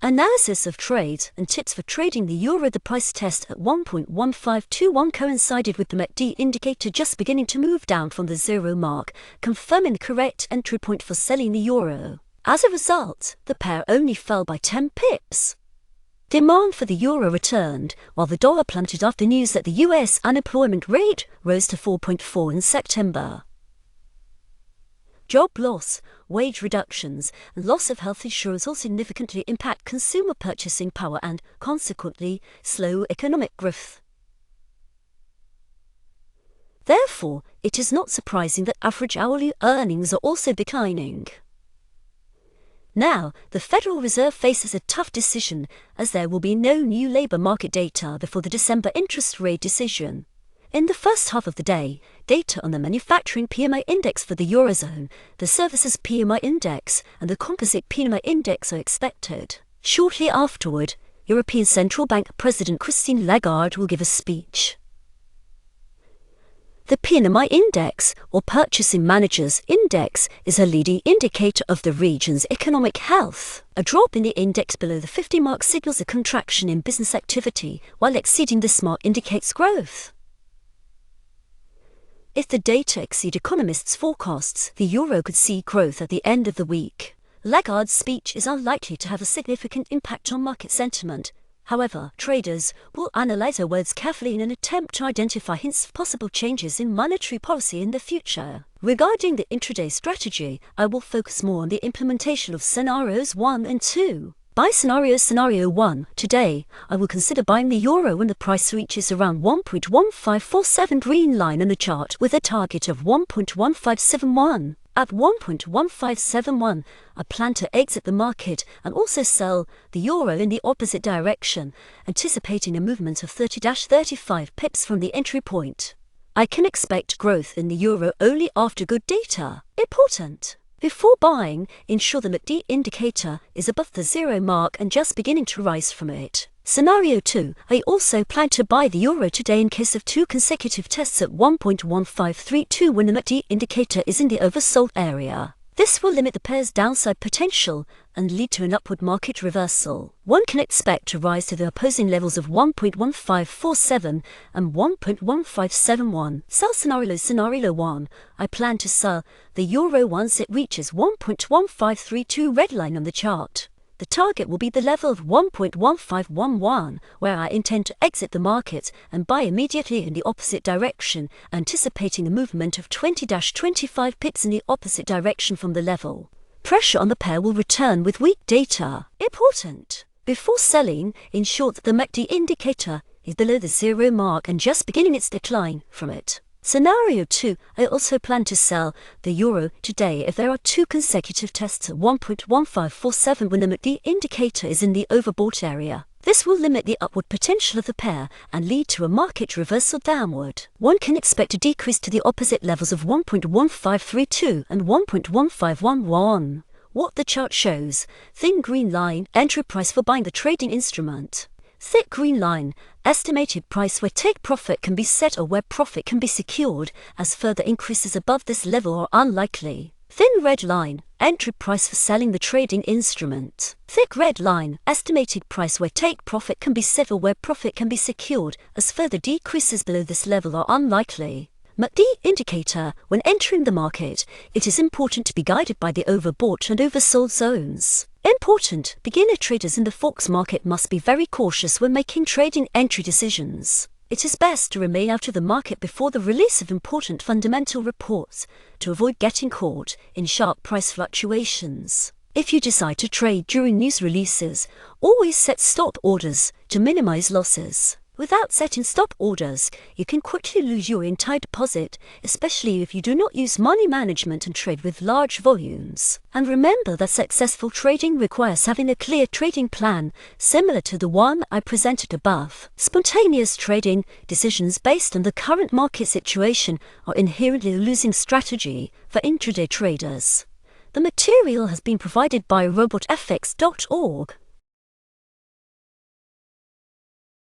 Analysis of trades and tips for trading the euro. The price test at 1.1521 coincided with the MACD indicator just beginning to move down from the zero mark, confirming the correct entry point for selling the euro. As a result, the pair only fell by 10 pips. Demand for the euro returned, while the dollar plummeted after news that the US unemployment rate rose to 4.4 in September. Job loss, wage reductions, and loss of health insurance all significantly impact consumer purchasing power and, consequently, slow economic growth. Therefore, it is not surprising that average hourly earnings are also declining. Now, the Federal Reserve faces a tough decision, as there will be no new labor market data before the December interest rate decision. In the first half of the day, data on the manufacturing PMI index for the Eurozone, the services PMI index, and the composite PMI index are expected. Shortly afterward, European Central Bank President Christine Lagarde will give a speech. The PMI index, or Purchasing Managers' Index, is a leading indicator of the region's economic health. A drop in the index below the 50 mark signals a contraction in business activity, while exceeding this mark indicates growth. If the data exceed economists' forecasts, the euro could see growth at the end of the week. Lagarde's speech is unlikely to have a significant impact on market sentiment. However, traders will analyze her words carefully in an attempt to identify hints of possible changes in monetary policy in the future. Regarding the intraday strategy, I will focus more on the implementation of scenarios 1 and 2. By Scenario 1, today, I will consider buying the euro when the price reaches around 1.1547 green line on the chart with a target of 1.1571. At 1.1571, I plan to exit the market and also sell the euro in the opposite direction, anticipating a movement of 30-35 pips from the entry point. I can expect growth in the euro only after good data. Important! Before buying, ensure the MACD indicator is above the zero mark and just beginning to rise from it. Scenario 2, I also plan to buy the euro today in case of 2 consecutive tests at 1.1532 when the MACD indicator is in the oversold area. This will limit the pair's downside potential and lead to an upward market reversal. One can expect to rise to the opposing levels of 1.1547 and 1.1571. Sell Scenario 1. I plan to sell the euro once it reaches 1.1532 red line on the chart. The target will be the level of 1.1511, where I intend to exit the market and buy immediately in the opposite direction, anticipating a movement of 20-25 pips in the opposite direction from the level. Pressure on the pair will return with weak data. Important! Before selling, ensure that the MACD indicator is below the zero mark and just beginning its decline from it. Scenario 2, I also plan to sell the euro today if there are 2 consecutive tests at 1.1547 when the MACD indicator is in the overbought area. This will limit the upward potential of the pair and lead to a market reversal downward. One can expect a decrease to the opposite levels of 1.1532 and 1.1511. What the chart shows: thin green line, entry price for buying the trading instrument. Thick green line, estimated price where take profit can be set or where profit can be secured, as further increases above this level are unlikely. Thin red line, entry price for selling the trading instrument. Thick red line, estimated price where take profit can be set or where profit can be secured, as further decreases below this level are unlikely. MACD indicator, when entering the market, it is important to be guided by the overbought and oversold zones. Important, beginner traders in the Forex market must be very cautious when making trading entry decisions. It is best to remain out of the market before the release of important fundamental reports to avoid getting caught in sharp price fluctuations. If you decide to trade during news releases, always set stop orders to minimize losses. Without setting stop orders, you can quickly lose your entire deposit, especially if you do not use money management and trade with large volumes. And remember that successful trading requires having a clear trading plan, similar to the one I presented above. Spontaneous trading decisions based on the current market situation are inherently a losing strategy for intraday traders. The material has been provided by robotfx.org.